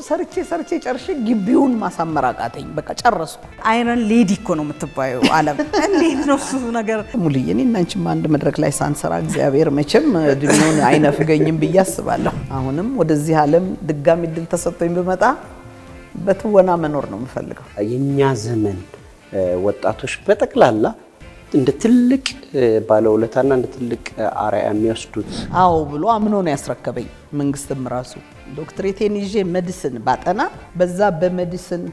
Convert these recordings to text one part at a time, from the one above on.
ሰርቼ ጨርሼ ግቢውን ማሳመር አቃተኝ በቃ ጨረስኩ አይረን ሌዲ እኮ ነው የምትባየው ዓለም እንዴት ነው እሱ ነገር ሙሉዬ እኔና አንቺም አንድ መድረክ ላይ ሳንሰራ እግዚአብሔር መቼም ድምኑን አይነፍገኝም ብዬ አስባለሁ አሁንም ወደዚህ ዓለም ድጋሚ ድል ተሰጥቶኝ በመጣ በትወና መኖር ነው የምፈልገው የኛ ዘመን ወጣቶች በጠቅላላ እንደ ትልቅ ባለውለታና እንደ ትልቅ አርአያ የሚወስዱት አዎ ብሎ አምኖ ነው ያስረከበኝ መንግስትም ራሱ ዶክትሬቴን ይዤ ሜዲሲን ባጠና በዛ በሜዲሲን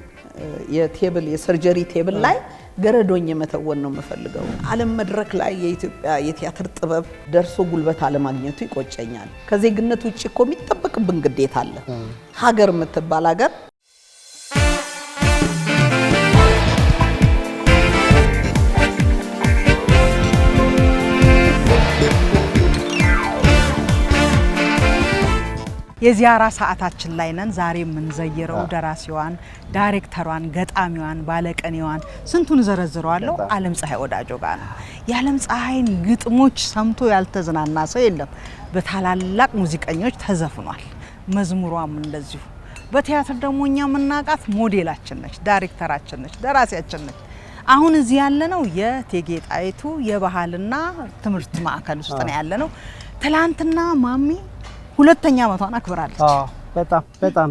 የሰርጀሪ ቴብል ላይ ገረዶኝ መተወን ነው የምፈልገው ዓለም መድረክ ላይ የኢትዮጵያ የቲያትር ጥበብ ደርሶ ጉልበት አለማግኘቱ ይቆጨኛል ከዜግነት ውጪ እኮ የሚጠበቅብን ግዴታ አለ ሀገር የምትባል ሀገር የዚያራ ሰዓታችን ላይ ነን ዛሬ የምንዘየረው ደራሲዋን ዳይሬክተሯን ገጣሚዋን ባለቀኔዋን ስንቱን ዘረዝረዋለሁ ዓለም ፀሐይ ወዳጆ ጋር ነው የዓለም ፀሐይን ግጥሞች ሰምቶ ያልተዝናና ሰው የለም በታላላቅ ሙዚቀኞች ተዘፍኗል መዝሙሯም እንደዚሁ በቲያትር ደግሞ እኛ የምናውቃት ሞዴላችን ነች ዳይሬክተራችን ነች ደራሲያችን ነች አሁን እዚህ ያለነው የእቴጌ ጣይቱ የባህልና ትምህርት ማዕከል ውስጥ ነው ያለነው ትላንትና ማሚ ሁለተኛ ዓመቷን አክብራለች በጣም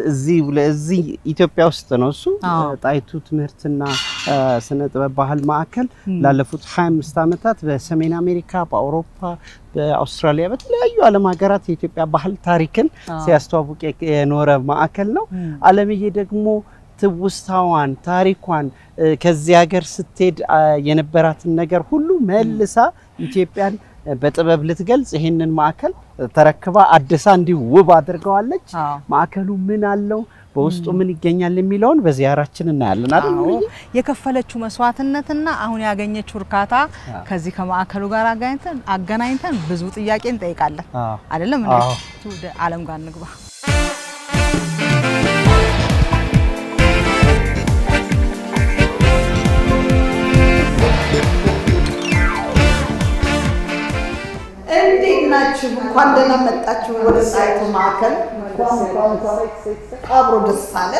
እዚህ ኢትዮጵያ ውስጥ ነው እሱ ጣይቱ ትምህርትና ስነ ጥበብ ባህል ማዕከል ላለፉት 25 ዓመታት በሰሜን አሜሪካ በአውሮፓ በአውስትራሊያ በተለያዩ ዓለም ሀገራት የኢትዮጵያ ባህል ታሪክን ሲያስተዋውቅ የኖረ ማዕከል ነው ዓለምዬ ደግሞ ትውስታዋን ታሪኳን ከዚህ ሀገር ስትሄድ የነበራትን ነገር ሁሉ መልሳ ኢትዮጵያን በጥበብ ልትገልጽ ይሄንን ማዕከል ተረክባ አድሳ እንዲውብ አድርገዋለች ማዕከሉ ምን አለው በውስጡ ምን ይገኛል የሚለውን በዚያራችን እናያለን አይደል የከፈለችው መስዋዕትነትና አሁን ያገኘችው እርካታ ከዚህ ከማዕከሉ ጋር አገናኝተን ብዙ ጥያቄ እንጠይቃለን አይደለም እንዴ ወደ ዓለም ጋር እንግባ እንዴናችሁ እንኳን ደህና መጣችሁ ወደ ጣይቱ ማዕከል እንኳን አብሮ ደስ አለ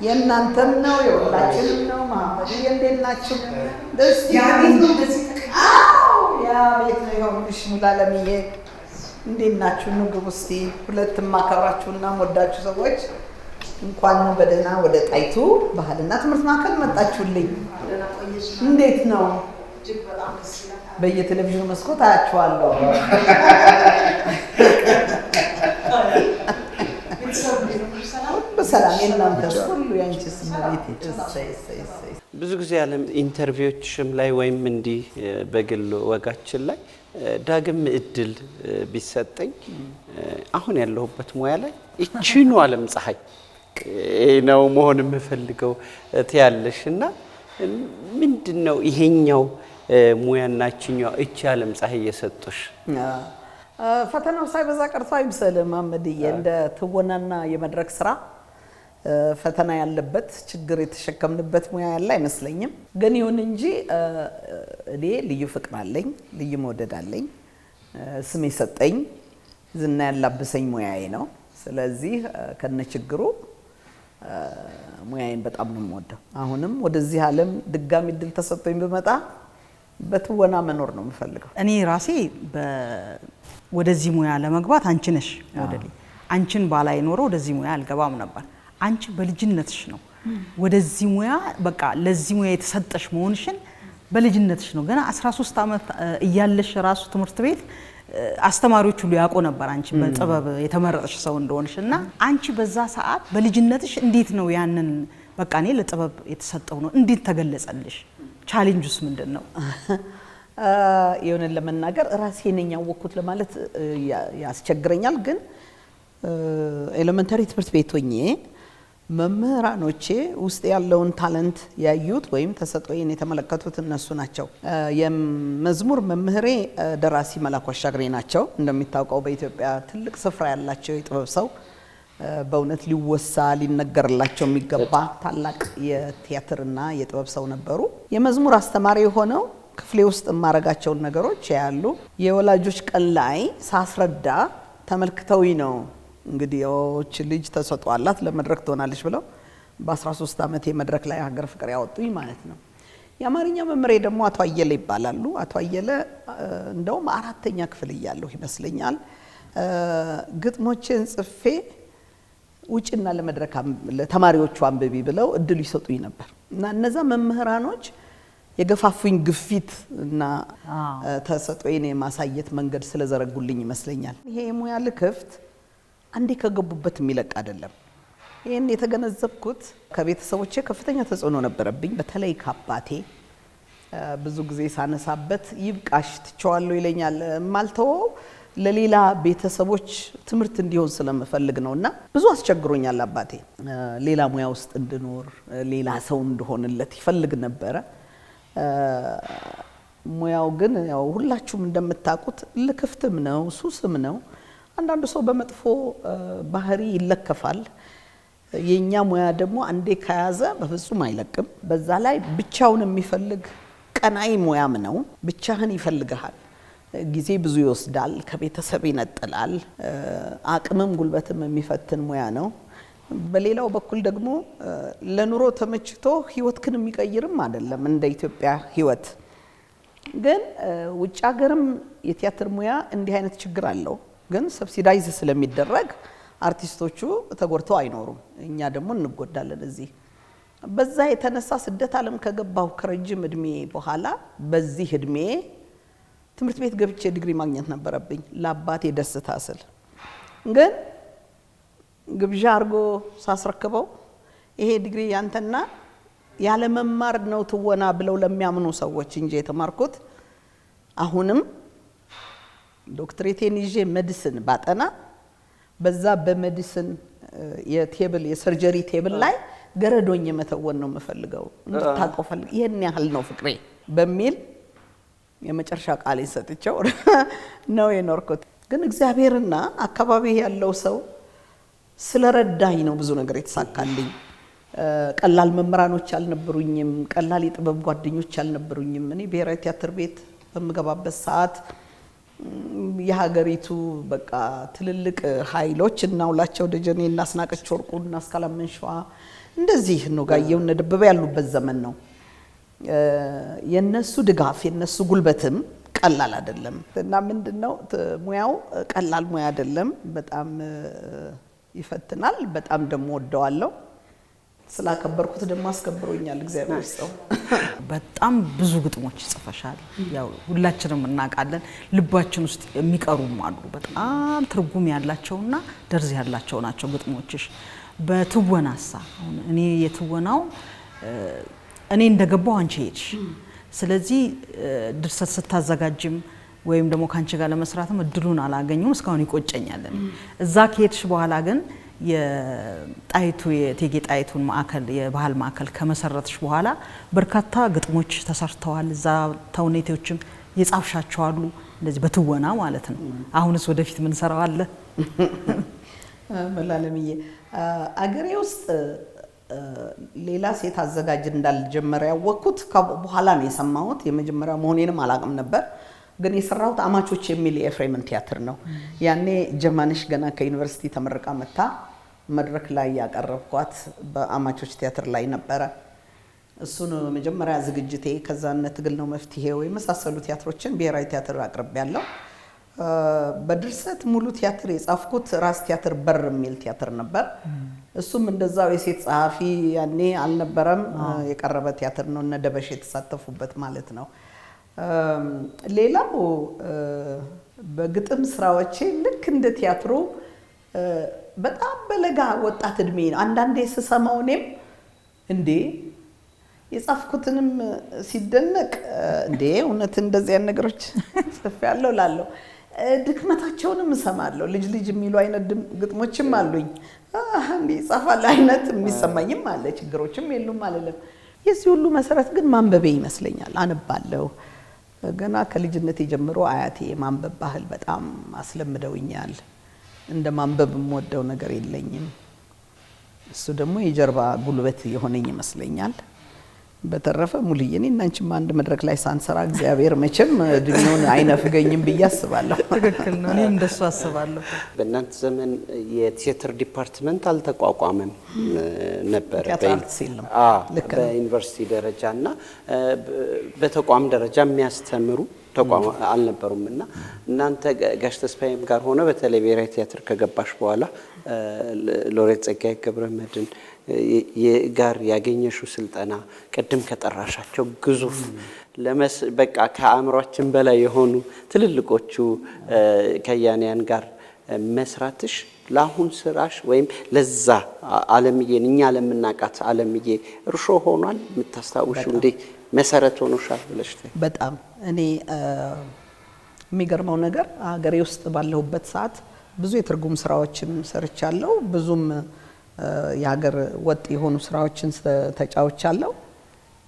የእናንተም ነው የሁላችንም ነው ማህበሪ እንዴናችሁ ደስ ያቤት ነው እንደዚህ ያ ቤት ነው ይሁንሽ ሙላለምዬ እንዴናችሁ ንግቡ እስቲ ሁለቱም ማከብራችሁና ወዳችሁ ሰዎች እንኳን በደህና ወደ ጣይቱ ባህልና ትምህርት ማዕከል መጣችሁልኝ እንዴት ነው እጅግ በጣም ደስ ይላል በየቴሌቪዥኑ መስኮት አያችኋለሁ በሰላም የእናንተ ሁሉ ያንቺስ ማለት ብዙ ጊዜ ዓለም ኢንተርቪዎችም ላይ ወይም እንዲህ በግል ወጋችን ላይ ዳግም እድል ቢሰጠኝ አሁን ያለሁበት ሙያ ላይ እቺኑ ዓለም ፀሐይ ነው መሆን የምፈልገው ትያለሽና ምንድነው ይሄኛው ሙያናችኛው እቺ ዓለም ፀሐይ የሰጡሽ ፈተናው ሳይበዛ ቀርቶ አይምሰልም አመድዬ እንደ ትወናና የመድረክ ስራ ፈተና ያለበት ችግር የተሸከምንበት ሙያ ያለ አይመስለኝም ግን ይሁን እንጂ እኔ ልዩ ፍቅር አለኝ ልዩ መውደድ አለኝ ስሜ ሰጠኝ ዝና ያላበሰኝ ሙያዬ ነው ስለዚህ ከነ ችግሩ ሙያዬን በጣም ነው የምወደው አሁንም ወደዚህ ዓለም ድጋሚ ድል ተሰጥቶኝ በመጣ በትወና መኖር ነው የምፈልገው እኔ ራሴ ወደዚህ ሙያ ለመግባት አንቺ ነሽ ወደዚህ አንቺን ባላይ ኖሮ ወደዚህ ሙያ አልገባም ነበር አንቺ በልጅነትሽ ነው ወደዚህ ሙያ በቃ ለዚህ ሙያ የተሰጠሽ መሆንሽን በልጅነትሽ ነው ገና 13 ዓመት እያለሽ ራሱ ትምህርት ቤት አስተማሪዎች ሁሉ ያቆ ነበር አንቺ በጥበብ የተመረጠሽ ሰው እንደሆንሽና አንቺ በዛ ሰዓት በልጅነትሽ እንዴት ነው ያንን በቃ እኔ ለጥበብ የተሰጠው ነው እንዴት ተገለጸልሽ ቻሌንጁስ ምንድነው የሆነን ለመናገር ራሴ ነኝ ያወኩት ለማለት ያስቸግረኛል ግን ኤሌመንተሪ ትምህርት ቤት ሆኜ መምህራኖቼ ውስጥ ያለውን ታለንት ያዩት ወይም ተሰጥኦዬን የተመለከቱት እነሱ ናቸው የመዝሙር መምህሬ ደራሲ መላኩ አሻግሬ ናቸው እንደሚታወቀው በኢትዮጵያ ትልቅ ስፍራ ያላቸው የጥበብ ሰው በእውነት ሊወሳ ሊነገርላቸው የሚገባ ታላቅ የቲያትርና የጥበብ ሰው ነበሩ የመዝሙር አስተማሪ ሆነው ክፍሌ ውስጥ ማረጋቸውን ነገሮች ያያሉ የወላጆች ቀን ላይ ሳስረዳ ተመልክተውኝ ነው እንግዲህ ያውች ልጅ ተሰጧላት ለመድረክ ትሆናለች ብለው በ13 ዓመቴ መድረክ ላይ ሀገር ፍቅር ያወጡኝ ማለት ነው። የአማርኛ መምህሬ ደግሞ አቶ አየለ ይባላሉ። አቶ አየለ እንደውም 4ኛ ክፍል እያለሁ ይመስለኛል ግጥሞችን ጽፌ ውጭና ለመድረክ ለተማሪዎቹ አንብቢ ብለው እድል ይሰጡኝ ነበር እና እነዛ መምህራኖች የገፋፉኝ ግፊት እና ተሰጥኦዬን የማሳየት መንገድ ስለዘረጉልኝ ይመስለኛል። ይሄ የሙያ ልክፍት አንዴ ከገቡበት የሚለቅ አይደለም። ይሄን የተገነዘብኩት ከቤተሰቦቼ ከፍተኛ ተጽዕኖ ነበረብኝ። በተለይ ከአባቴ ብዙ ጊዜ ሳነሳበት ይብቃሽ ትቸዋለሁ ይለኛል። ማልተወው ለሌላ ቤተሰቦች ትምህርት እንዲሆን ስለምፈልግ ነውና ብዙ አስቸግሮኛል አባቴ። ሌላ ሙያ ውስጥ እንድኖር ሌላ ሰው እንደሆንለት ይፈልግ ነበረ። ሙያው ግን ያው ሁላችሁም እንደምታውቁት ልክፍትም ነው ሱስም ነው። አንዳንዱ ሰው በመጥፎ ባህሪ ይለከፋል። የኛ ሙያ ደግሞ አንዴ ከያዘ በፍጹም አይለቅም። በዛ ላይ ብቻውን የሚፈልግ ቀናይ ሙያም ነው። ብቻህን ይፈልግሃል። ጊዜ ብዙ ይወስዳል፣ ከቤተሰብ ይነጥላል፣ አቅምም ጉልበትም የሚፈትን ሙያ ነው። በሌላው በኩል ደግሞ ለኑሮ ተመችቶ ህይወትክን የሚቀይርም አይደለም እንደ ኢትዮጵያ ህይወት። ግን ውጭ ሀገርም የቲያትር ሙያ እንዲህ አይነት ችግር አለው። ግን ሰብሲዳይዝ ስለሚደረግ አርቲስቶቹ ተጎድተው አይኖሩም። እኛ ደግሞ እንጎዳለን እዚህ። በዛ የተነሳ ስደት ዓለም ከገባው ከረጅም እድሜ በኋላ በዚህ እድሜ ትምህርት ቤት ገብቼ ዲግሪ ማግኘት ነበረብኝ ለአባቴ ደስታ ስል። ግን ግብዣ አርጎ ሳስረክበው ይሄ ዲግሪ ያንተና ያለ መማር ነው ትወና ብለው ለሚያምኑ ሰዎች እንጂ የተማርኩት አሁንም ዶክትሬቴን ይዤ ሜዲሲን ባጠና በዛ በሜዲሲን የቴብል የሰርጀሪ ቴብል ላይ ገረዶኝ መተወን ነው የምፈልገው እንድታውቀው ፈልግ ይሄን ያህል ነው ፍቅሬ በሚል የመጨረሻ ቃሌን ሰጥቼው ነው የኖርኩት። ግን እግዚአብሔርና አካባቢ ያለው ሰው ስለረዳኝ ነው ብዙ ነገር የተሳካልኝ። ቀላል መምህራኖች አልነበሩኝም፣ ቀላል የጥበብ ጓደኞች አልነበሩኝም። እኔ ብሔራዊ ቲያትር ቤት በምገባበት ሰዓት የሀገሪቱ በቃ ትልልቅ ኃይሎች እና ውላቸው ደጀኔ እና አስናቀች ወርቁ እና አስካላመን ሸዋ እንደዚህ ነው ጋየው እና ደበበ ያሉበት ዘመን ነው። የነሱ ድጋፍ የነሱ ጉልበትም ቀላል አይደለም እና ምንድነው ሙያው ቀላል ሙያ አይደለም። በጣም ይፈትናል። በጣም ደሞ ወደዋለሁ። ስላከበርኩት ደሞ አስከብሮኛል እግዚአብሔር ይስጠው። በጣም ብዙ ግጥሞች ጽፈሻል። ያው ሁላችንም እናውቃለን። ልባችን ውስጥ የሚቀሩም አሉ። በጣም ትርጉም ያላቸውና ደርዝ ያላቸው ናቸው ግጥሞችሽ። በትወናሳ እኔ የትወናው እኔ እንደገባው አንቺ ሄድሽ። ስለዚህ ድርሰት ስታዘጋጅም ወይም ደግሞ ካንቺ ጋር ለመስራትም እድሉን አላገኘሁም። እስካሁን ይቆጨኛል። እዛ ከሄድሽ በኋላ ግን የጣይቱ የቴጌ ጣይቱን ማዕከል የባህል ማዕከል ከመሰረትሽ በኋላ በርካታ ግጥሞች ተሰርተዋል። እዛ ተውኔቶችም የጻፍሻቸው አሉ እንደዚህ በትወና ማለት ነው። አሁንስ ወደፊት ምን ሰራው አለ? መላለምዬ አገሬ ውስጥ ሌላ ሴት አዘጋጅ እንዳልጀመረ ያወቅኩት በኋላ ነው የሰማሁት። የመጀመሪያ መሆኔንም አላቅም ነበር። ግን የሰራሁት አማቾች የሚል የኤፍሬምን ቲያትር ነው። ያኔ ጀማነሽ ገና ከዩኒቨርሲቲ ተመርቃ መጣ መድረክ ላይ ያቀረብኳት በአማቾች ቲያትር ላይ ነበረ። እሱን መጀመሪያ ዝግጅቴ ከዛነ ትግል ነው መፍትሄው የመሳሰሉ ቲያትሮችን ብሔራዊ ቲያትር አቅርቤያለሁ። በድርሰት ሙሉ ቲያትር የጻፍኩት ራስ ቲያትር በር የሚል ቲያትር ነበር። እሱም እንደዛው የሴት ጸሐፊ ያኔ አልነበረም የቀረበ ቲያትር ነው። እነ ደበሽ የተሳተፉበት ማለት ነው። ሌላው በግጥም ስራዎቼ ልክ እንደ ቲያትሩ በጣም በለጋ ወጣት እድሜ ነው አንዳንዴ ስሰማው እኔም እንዴ የጻፍኩትንም ሲደነቅ እንዴ እውነት እንደዚህ አይነት ነገሮች ጽፌያለሁ እላለሁ። ድክመታቸውንም እሰማለሁ። ልጅ የሚሉ አይነት ግጥሞችም አሉኝ። እንዴ ጻፋለ አይነት የሚሰማኝም አለ። ችግሮችም የሉም አይደለም። የዚህ ሁሉ መሰረት ግን ማንበቤ ይመስለኛል። አነባለሁ። ገና ከልጅነቴ ጀምሮ አያቴ ማንበብ ባህል በጣም አስለምደውኛል። እንደ ማንበብ የምወደው ነገር የለኝም። እሱ ደግሞ የጀርባ ጉልበት የሆነኝ ይመስለኛል። በተረፈ ሙልዬ እኔና አንቺም አንድ መድረክ ላይ ሳንሰራ እግዚአብሔር መቼም እድሜውን አይነፍገኝም ብዬ አስባለሁ። ትክክል ነው። እኔም እንደሱ አስባለሁ። በእናንተ ዘመን የቲያትር ዲፓርትመንት አልተቋቋመም ነበር በዩኒቨርሲቲ ደረጃና በተቋም ደረጃ የሚያስተምሩ ተቋም አልነበሩም እና እናንተ ጋሽ ተስፋዬም ጋር ሆነ በተለይ ብሔራዊ ቲያትር ከገባሽ በኋላ ሎሬት ጸጋዬ ገብረመድህን ጋር ያገኘሽው ስልጠና ቅድም ከጠራሻቸው ግዙፍ በቃ ከአእምሯችን በላይ የሆኑ ትልልቆቹ ከያንያን ጋር መስራትሽ ለአሁን ስራሽ ወይም ለዛ ዓለምዬን እኛ ለምናውቃት ዓለምዬ እርሾ ሆኗል? የምታስታውሽው እንዴ መሰረት ሆኖሻል ብለሽ? በጣም እኔ የሚገርመው ነገር ሀገሬ ውስጥ ባለሁበት ሰዓት ብዙ የትርጉም ስራዎችን ሰርቻለሁ። ብዙም የሀገር ወጥ የሆኑ ስራዎችን ተጫውቻለሁ።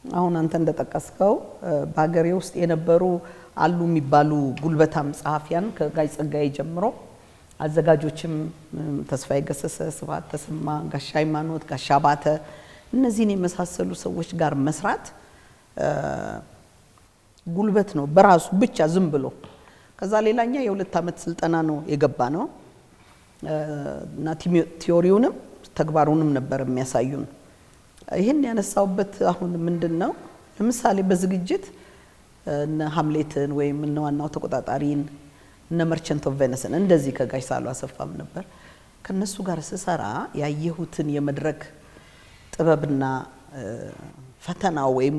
አሁን አንተ እንደጠቀስከው በሀገሬ ውስጥ የነበሩ አሉ የሚባሉ ጉልበታም ጸሐፊያን ከጋሽ ጸጋዬ ጀምሮ አዘጋጆችም ተስፋዬ ገሰሰ፣ ስብሐት ተሰማ፣ ጋሽ ሃይማኖት፣ ጋሽ አባተ እነዚህን የመሳሰሉ ሰዎች ጋር መስራት ጉልበት ነው በራሱ ብቻ ዝም ብሎ። ከዛ ሌላኛ የ2 ዓመት ስልጠና ነው የገባ ነው እና ቲዮሪውንም ተግባሩንም ነበር የሚያሳዩን። ይሄን ያነሳውበት አሁን ምንድነው ለምሳሌ በዝግጅት እነ ሃምሌትን ወይም እነ ዋናው ተቆጣጣሪን እነ መርቸንት ኦፍ ቬነስን እንደዚህ ከጋሽ ሳሉ አሰፋም ነበር ከነሱ ጋር ስሰራ ያየሁትን የመድረክ ጥበብና ፈተናው ወይም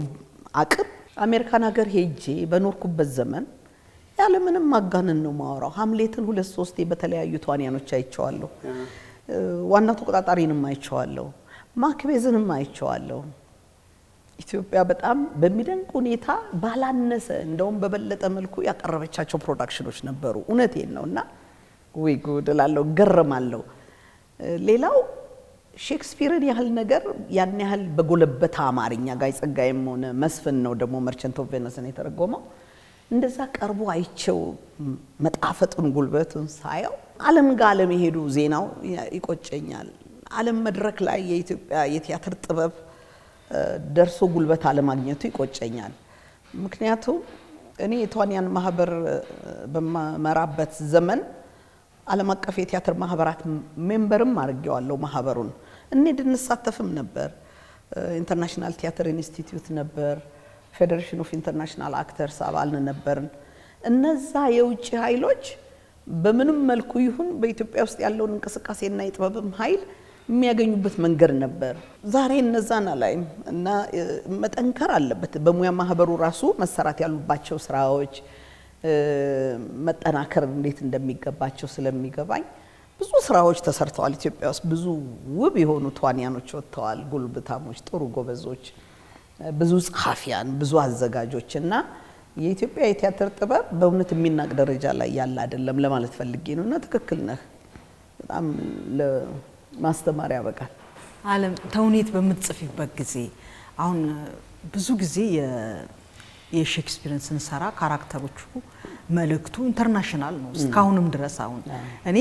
አቅም አሜሪካን ሀገር ሄጄ በኖርኩበት ዘመን ያለ ምንም ማጋነን ነው ማወራው። ሃምሌትን 2-3 በተለያዩ ተዋንያኖች አይቼዋለሁ። ዋናው ተቆጣጣሪንም አይቼዋለሁ። ማክቤዝንም አይቼዋለሁ። ኢትዮጵያ በጣም በሚደንቅ ሁኔታ ባላነሰ እንደውም በበለጠ መልኩ ያቀረበቻቸው ፕሮዳክሽኖች ነበሩ። እውነቴን ነውና ወይ ጉድ እላለሁ፣ ገረማለሁ። ሌላው ሼክስፒርን ያህል ነገር ያን ያህል በጎለበተ አማርኛ ጋሽ ጸጋዬም ሆነ መስፍን ነው ደግሞ መርቸንት ኦፍ ቬነስን የተረጎመው እንደዛ ቀርቦ አይቸው መጣፈጡን ጉልበቱን ሳየው ዓለም ጋር ዓለም የሄዱ ዜናው ይቆጨኛል። ዓለም መድረክ ላይ የኢትዮጵያ የቲያትር ጥበብ ደርሶ ጉልበት አለማግኘቱ ይቆጨኛል። ምክንያቱም እኔ የተዋንያን ማህበር በመራበት ዘመን ዓለም አቀፍ የቲያትር ማህበራት ሜምበርም አድርጌዋለሁ። ማህበሩን እንድንሳተፍም ነበር። ኢንተርናሽናል ቲያትር ኢንስቲትዩት ነበር፣ ፌዴሬሽን ኦፍ ኢንተርናሽናል አክተርስ አባል ነበርን። እነዛ የውጭ ኃይሎች በምንም መልኩ ይሁን በኢትዮጵያ ውስጥ ያለውን እንቅስቃሴና የጥበብም ኃይል የሚያገኙበት መንገድ ነበር። ዛሬ እነዛን አላይም እና መጠንከር አለበት። በሙያ ማህበሩ ራሱ መሰራት ያሉባቸው ስራዎች መጠናከር እንዴት እንደሚገባቸው ስለሚገባኝ ብዙ ስራዎች ተሰርተዋል። ኢትዮጵያ ውስጥ ብዙ ውብ የሆኑ ተዋንያኖች ወጥተዋል። ጉልበታሞች፣ ጥሩ ጎበዞች፣ ብዙ ጸሐፊያን፣ ብዙ አዘጋጆች እና የኢትዮጵያ የቲያትር ጥበብ በእውነት የሚናቅ ደረጃ ላይ ያለ አይደለም ለማለት ፈልጌ ነው። እና ትክክል ነህ። በጣም ለማስተማር ያበቃል። ዓለም ተውኔት በምትጽፊበት ጊዜ አሁን ብዙ ጊዜ የሼክስፒርን ስንሰራ ካራክተሮቹ መልእክቱ ኢንተርናሽናል ነው እስካሁንም ድረስ። አሁን እኔ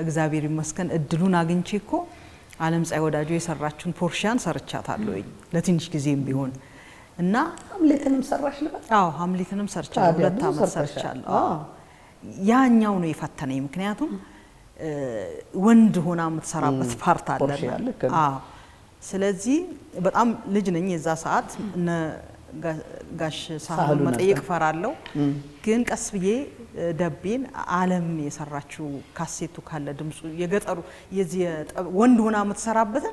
እግዚአብሔር ይመስገን እድሉን አግኝቼ እኮ ዓለም ፀሐይ ወዳጆ የሰራችውን ፖርሺያን ሰርቻታለሁ ለትንሽ ጊዜም ቢሆን እና ሃምሌትንም ሰራሽ ነበር? አዎ ሃምሌትንም ሰርቻለሁ። 2 ዓመት ሰርቻለሁ። ያኛው ነው የፈተነኝ። ምክንያቱም ወንድ ሆና የምትሰራበት ፓርት አለና ስለዚህ በጣም ልጅ ነኝ የዛ ሰዓት እነ ጋሽ ሳህሉ መጠየቅ ፈራለሁ። ግን ቀስ ብዬ ደቤን ዓለም የሰራችው ካሴቱ ካለ ድምጹ የገጠሩ የዚህ ወንድ ሆና የምትሰራበት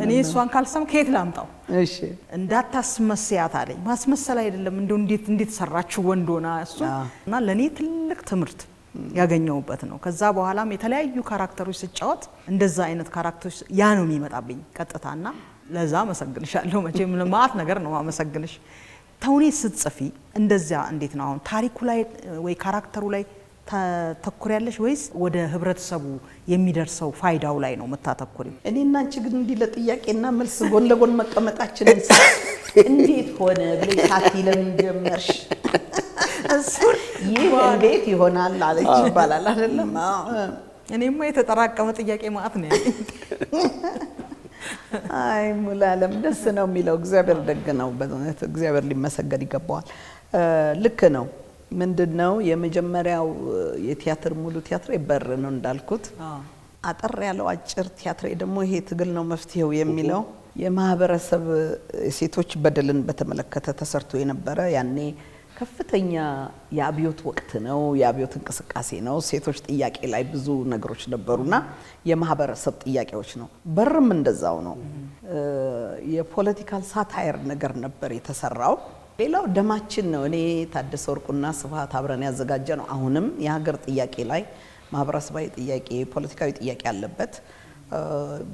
እኔ እሷን ካልሰም ከየት ላምጣው? እሺ እንዳታስመስያት አለኝ። ማስመሰል አይደለም እንደው እንዴት ሰራችው ወንድ ሆና እሱ እና ለኔ ትልቅ ትምህርት ያገኘውበት ነው። ከዛ በኋላም የተለያዩ ካራክተሮች ስጫወት እንደዛ አይነት ካራክተሮች ያ ነው የሚመጣብኝ ቀጥታና ለዛ መሰግንሻለሁ። መቼም ለማት ነገር ነው ማመሰግንሽ። ተውኔት ስትጽፊ እንደዛ እንዴት ነው አሁን ታሪኩ ላይ ወይ ካራክተሩ ላይ ተተኩሪያለሽ ወይስ ወደ ህብረተሰቡ የሚደርሰው ፋይዳው ላይ ነው መታተኩሪው? እኔና አንቺ ግን እንዲህ ለጥያቄና መልስ ጎን ለጎን መቀመጣችንን እንዴት ሆነ ብለሽ ታቲ ለምን ጀመርሽ? ይህ እንዴት ይሆናል አለች ይባላል አይደለም? እኔማ የተጠራቀመ ጥያቄ ማለት ነው። አይ ሙሉዓለም ደስ ነው የሚለው እግዚአብሔር ደግ ነው በእውነት እግዚአብሔር ሊመሰገን ይገባዋል ልክ ነው ምንድነው የመጀመሪያው የቲያትር ሙሉ ቲያትር በር ነው እንዳልኩት አጠር ያለው አጭር ቲያትር ደግሞ ይሄ ትግል ነው መፍትሄው የሚለው የማህበረሰብ ሴቶች በደልን በተመለከተ ተሰርቶ የነበረ ያኔ ከፍተኛ የአብዮት ወቅት ነው የአብዮት እንቅስቃሴ ነው ሴቶች ጥያቄ ላይ ብዙ ነገሮች ነበሩና የማህበረሰብ ጥያቄዎች ነው በርም እንደዛው ነው የፖለቲካል ሳታየር ነገር ነበር የተሰራው ሌላው ደማችን ነው እኔ ታደሰ ወርቁና ስብሃት አብረን ያዘጋጀ ነው አሁንም የሀገር ጥያቄ ላይ ማህበረሰባዊ ጥያቄ ፖለቲካዊ ጥያቄ አለበት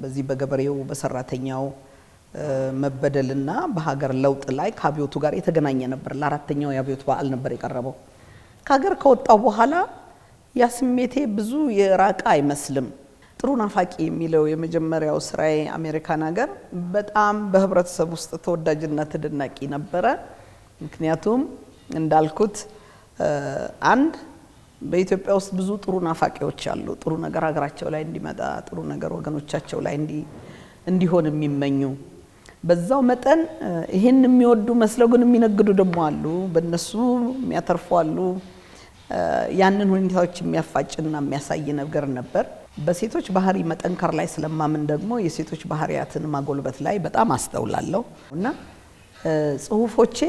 በዚህ በገበሬው በሰራተኛው መበደልና በሀገር ለውጥ ላይ ከአብዮቱ ጋር የተገናኘ ነበር ለአራተኛው የአብዮት በዓል ነበር የቀረበው ከሀገር ከወጣው በኋላ ያ ስሜቴ ብዙ የራቀ አይመስልም ጥሩ ናፋቂ የሚለው የመጀመሪያው ስራዬ አሜሪካን ሀገር በጣም በህብረተሰብ ውስጥ ተወዳጅና ተደናቂ ነበረ ምክንያቱም እንዳልኩት አንድ በኢትዮጵያ ውስጥ ብዙ ጥሩ ናፋቂዎች አሉ ጥሩ ነገር ሀገራቸው ላይ እንዲመጣ ጥሩ ነገር ወገኖቻቸው ላይ እንዲሆን የሚመኙ በዛው መጠን ይሄን የሚወዱ መስለው ግን የሚነግዱ ደግሞ አሉ በእነሱ የሚያተርፉ አሉ ያንን ሁኔታዎች የሚያፋጭና የሚያሳይ ነገር ነበር በሴቶች ባህሪ መጠንከር ላይ ስለማምን ደግሞ የሴቶች ባህሪያትን ማጎልበት ላይ በጣም አስተውላለሁ እና ጽሁፎቼ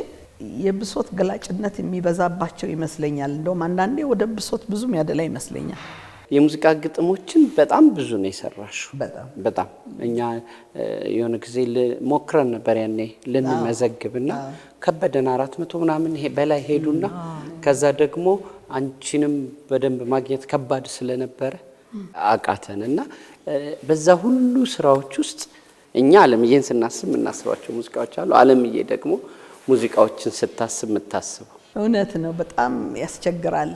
የብሶት ገላጭነት የሚበዛባቸው ይመስለኛል እንደውም አንዳንዴ ወደ ብሶት ብዙም ያደላ ይመስለኛል የሙዚቃ ግጥሞችን በጣም ብዙ ነው የሰራሽው በጣም እኛ የሆነ ጊዜ ሞክረን ነበር ያኔ ለንመዘግብና ከበደን 400 ምናምን በላይ ሄዱና ከዛ ደግሞ አንቺንም በደንብ ማግኘት ከባድ ስለነበረ አቃተንና በዛ ሁሉ ስራዎች ውስጥ እኛ ዓለምዬን ስናስብ እናስባቸው ሙዚቃዎች አሉ ዓለምዬ ደግሞ ሙዚቃዎችን ስታስብ ምታስበው እውነት ነው በጣም ያስቸግራል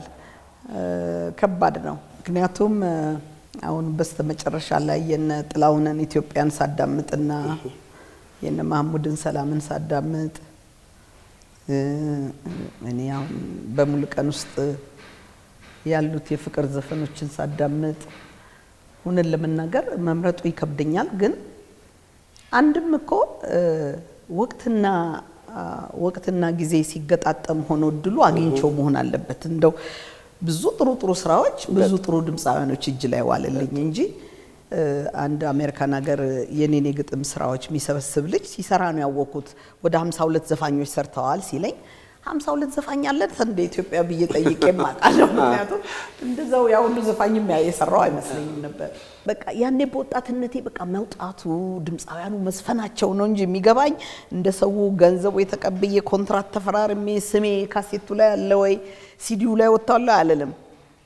ከባድ ነው ምክንያቱም አሁን በስተመጨረሻ ላይ የነ ጥላሁንን ኢትዮጵያን ሳዳምጥና የነ ማህሙድን ሰላምን ሳዳምጥ እኔ አሁን በሙሉ ቀን ውስጥ ያሉት የፍቅር ዘፈኖችን ሳዳምጥ ሁነን ለመናገር መምረጡ ይከብደኛል ግን አንድም እኮ ወቅትና ጊዜ ሲገጣጠም ሆኖ ድሉ አግኝቸው መሆን አለበት እንደው ብዙ ጥሩ ስራዎች ብዙ ጥሩ ድምጻውያኖች እጅ ላይ ዋለልኝ እንጂ አንድ አሜሪካን ሀገር የኔኔ ግጥም ስራዎች የሚሰበስብ ልጅ ሲሰራ ነው ያወቁት ወደ 52 ዘፋኞች ሰርተዋል ሲለኝ 52 ዘፋኝ አለ እንደ ኢትዮጵያ ብዬ ጠይቄ ማቃለው ምክንያቱም እንደዛው ያው ሁሉ ዘፋኝም የሰራው አይመስለኝም ነበር በቃ ያኔ በወጣትነቴ በቃ መውጣቱ ድምጻውያኑ መስፈናቸው ነው እንጂ የሚገባኝ እንደሰው ገንዘቡ የተቀበየ ኮንትራት ተፈራርሜ ስሜ ካሴቱ ላይ አለ ወይ ሲዲው ላይ ወጣው አለለም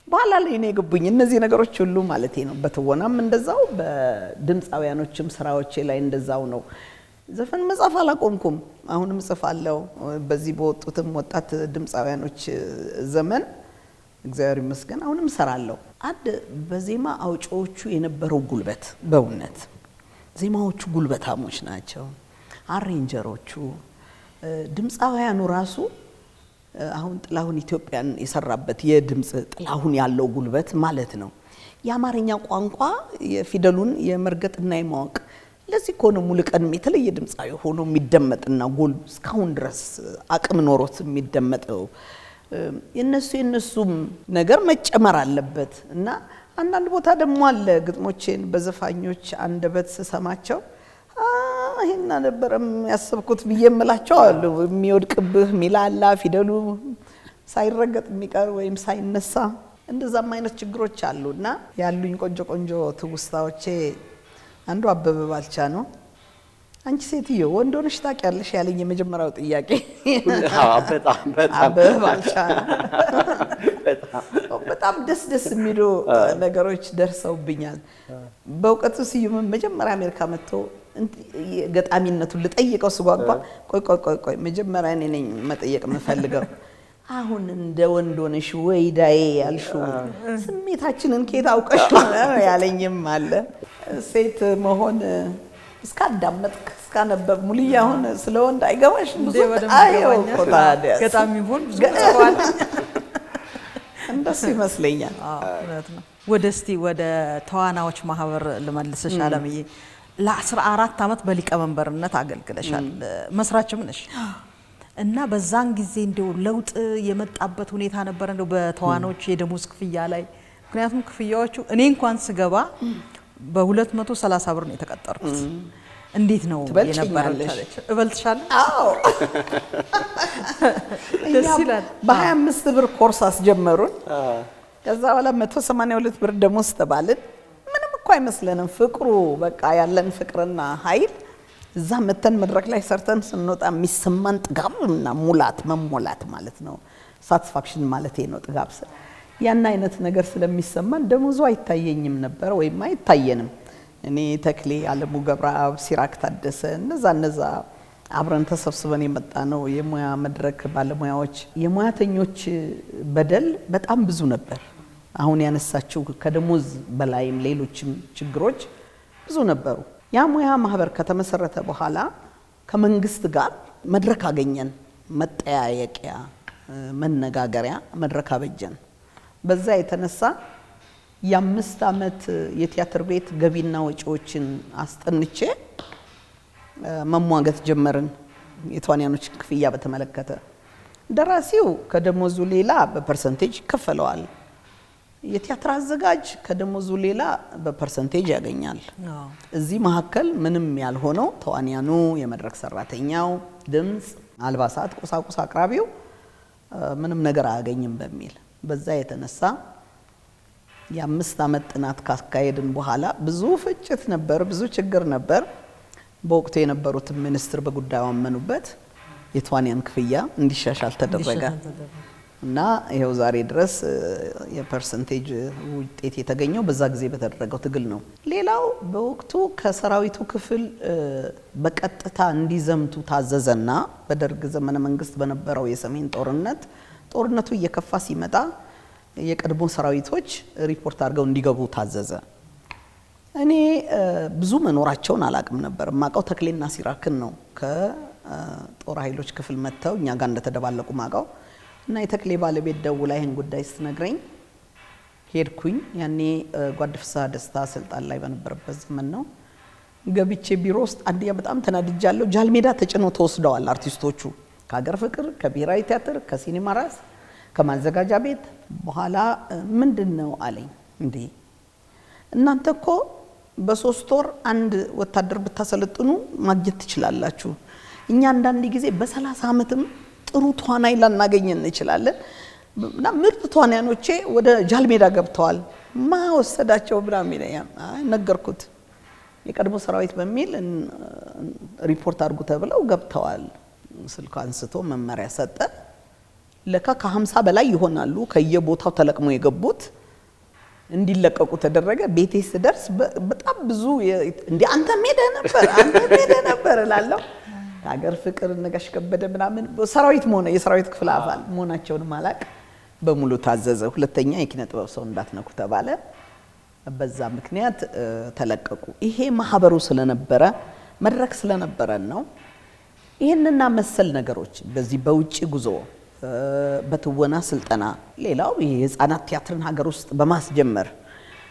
በኋላ ላይ እኔ ገቡኝ እነዚህ ነገሮች ሁሉ ማለቴ ነው በትወናም እንደዛው በድምጻውያኖችም ስራዎቼ ላይ እንደዛው ነው ዘፈን መጻፍ አላቆምኩም አሁንም ጽፋለሁ በዚህ በወጡትም ወጣት ድምጻውያኖች ዘመን እግዚአብሔር ይመስገን አሁንም ሰራለሁ አንድ በዜማ አውጪዎቹ የነበረው ጉልበት በእውነት ዜማዎቹ ጉልበታሞች ናቸው አሬንጀሮቹ ድምጻውያኑ ራሱ አሁን ጥላሁን ኢትዮጵያን የሰራበት የድምጽ ጥላሁን ያለው ጉልበት ማለት ነው የአማርኛ ቋንቋ የፊደሉን የመርገጥና የማወቅ ለዚህ ኮነ ሙሉ ቀን የተለየ ድምጻዊ ሆኖ የሚደመጥና ጎል እስካሁን ድረስ አቅም ኖሮት የሚደመጠው የነሱም ነገር መጨመር አለበት እና አንዳንድ ቦታ ደግሞ አለ ግጥሞቼን በዘፋኞች አንደበት ሰማቸው ይሄና ነበርም ያሰብኩት ብየምላቸው አሉ የሚወድቅብህ ሚላላ ፊደሉ ሳይረገጥ የሚቀር ወይም ሳይነሳ እንደዛም አይነት ችግሮች አሉና ያሉኝ ቆንጆ ትውስታዎቼ አንዱ አበበ ባልቻ ነው አንቺ ሴትዮ ወንድ ሆነሽ ታውቂያለሽ ያለኝ የመጀመሪያው ጥያቄ በጣም አበበ ባልቻ በጣም ደስ የሚሉ ነገሮች ደርሰውብኛል በእውቀቱ ስዩም መጀመሪያ አሜሪካ መጥቶ ገጣሚነቱን ልጠይቀው ስጓጓ ቆይ መጀመሪያ እኔ ነኝ መጠየቅ የምፈልገው አሁን እንደ ወንድ ሆነሽ ወይዳዬ ያልሹ ስሜታችንን ከየት አውቀሽ ያለኝም አለ ሴት መሆን እስካዳመጥክ እስካነበብ ሙልያ አሁን ስለ ወንድ አይገባሽ ብዙ አይው ቆታዲያ ገጣሚ ሆን ብዙ ጽፏል እንደሱ ይመስለኛል እውነት ነው ወደ ተዋናዎች ማህበር ለመልሰሽ አለምዬ ለ14 ዓመት በሊቀመንበርነት አገልግለሻል። መስራችም ነሽ እና በዛን ጊዜ እንደው ለውጥ የመጣበት ሁኔታ ነበር እንደው በተዋናዮች የደሞዝ ክፍያ ላይ? ምክንያቱም ክፍያዎቹ እኔ እንኳን ስገባ በ230 ብር ነው የተቀጠርኩት። እንዴት ነው የነበረው? እበልጥሻለሁ? አዎ ደስ ይላል። በ25 ብር ኮርስ አስጀመሩን። ከዛ በኋላ 182 ብር ደሞዝ ተባልን። ምንም እኮ አይመስለንም። ፍቅሩ በቃ ያለን ፍቅርና ኃይል እዛ መተን መድረክ ላይ ሰርተን ስንወጣ የሚሰማን ጥጋብና መሞላት ማለት ነው። ሳቲስፋክሽን ማለት ነው ጥጋብ። ያን አይነት ነገር ስለሚሰማን ደሞዙ አይታየኝም ነበር ወይም አይታየንም። እኔ ተክሌ አለሙ ገብረአብ፣ ሲራክ ታደሰ እነዛ አብረን ተሰብስበን የመጣ ነው የሙያ መድረክ ባለሙያዎች። የሙያተኞች በደል በጣም ብዙ ነበር። አሁን ያነሳችው ከደሞዝ በላይም ሌሎችም ችግሮች ብዙ ነበሩ። ያ ሙያ ማህበር ከተመሰረተ በኋላ ከመንግስት ጋር መድረክ አገኘን። መጠያየቂያ መነጋገሪያ መድረክ አበጀን። በዛ የተነሳ የ5 ዓመት የቲያትር ቤት ገቢና ወጪዎችን አስጠንቼ መሟገት ጀመርን። የተዋንያኖችን ክፍያ በተመለከተ ደራሲው ከደሞዙ ሌላ በፐርሰንቴጅ ይከፈለዋል። የቲያትር አዘጋጅ ከደሞዙ ሌላ በፐርሰንቴጅ ያገኛል። እዚህ መካከል ምንም ያልሆነው ተዋንያኑ፣ የመድረክ ሰራተኛው፣ ድምጽ፣ አልባሳት፣ ቁሳቁስ አቅራቢው ምንም ነገር አያገኝም በሚል በዛ የተነሳ የ5 ዓመት ጥናት ካካሄድን በኋላ ብዙ ፍጭት ነበር፣ ብዙ ችግር ነበር። በወቅቱ የነበሩት ሚኒስትር በጉዳዩ አመኑበት። የተዋንያን ክፍያ እንዲሻሻል ተደረገ እና ይሄው ዛሬ ድረስ የፐርሰንቴጅ ውጤት የተገኘው በዛ ጊዜ በተደረገው ትግል ነው። ሌላው በወቅቱ ከሰራዊቱ ክፍል በቀጥታ እንዲዘምቱ ታዘዘና በደርግ ዘመነ መንግስት በነበረው የሰሜን ጦርነቱ እየከፋ ሲመጣ የቀድሞ ሰራዊቶች ሪፖርት አድርገው እንዲገቡ ታዘዘ። እኔ ብዙ መኖራቸውን አላቅም ነበር። ማቀው ተክሌና ሲራክን ነው ከጦር ኃይሎች ክፍል መጥተው እኛ ጋር እንደተደባለቁ ማቀው እና የተክሌ ባለቤት ደውላ ይሄን ጉዳይ ስትነግረኝ ሄድኩኝ። ያኔ ጓድ ፍስሐ ደስታ ስልጣን ላይ በነበረበት ዘመን ነው። ገብቼ ቢሮ ውስጥ አንዲያ በጣም ተናድጃለሁ። ጃልሜዳ ተጭነው ተወስደዋል አርቲስቶቹ ከሀገር ፍቅር፣ ከብሔራዊ ቲያትር፣ ከሲኒማ ራስ፣ ከማዘጋጃ ቤት። በኋላ ምንድነው አለኝ። እንዴ እናንተ እኮ በ3 ወር አንድ ወታደር ብታሰለጥኑ ማግኘት ትችላላችሁ። እኛ አንዳንድ ጊዜ በ30 ዓመትም ጥሩ ተዋናይ ላናገኝ እንችላለን እና ምርጥ ተዋናዮቼ ወደ ጃልሜዳ ገብተዋል። ማወሰዳቸው ብራም ይለኛል። ነገርኩት። የቀድሞ ሰራዊት በሚል ሪፖርት አድርጉ ተብለው ገብተዋል። ስልክ አንስቶ መመሪያ ሰጠ። ለካ ከ50 በላይ ይሆናሉ ከየቦታው ተለቅሞ የገቡት እንዲለቀቁ ተደረገ። ቤቴ ስደርስ በጣም ብዙ እንዴ አንተ ሜደ ነበር እላለሁ። ሀገር ፍቅር ነጋሽ ከበደ ምናምን ሰራዊት መሆነ የሰራዊት ክፍል አባል መሆናቸውን ማላቅ በሙሉ ታዘዘ። ሁለተኛ የኪነ ጥበብ ሰው እንዳትነኩ ተባለ። በዛ ምክንያት ተለቀቁ። ይሄ ማህበሩ ስለነበረ መድረክ ስለነበረን ነው። ይሄንና መሰል ነገሮች በዚህ በውጪ ጉዞ በትወና ስልጠና፣ ሌላው የህፃናት ቲያትርን ሀገር ውስጥ በማስጀመር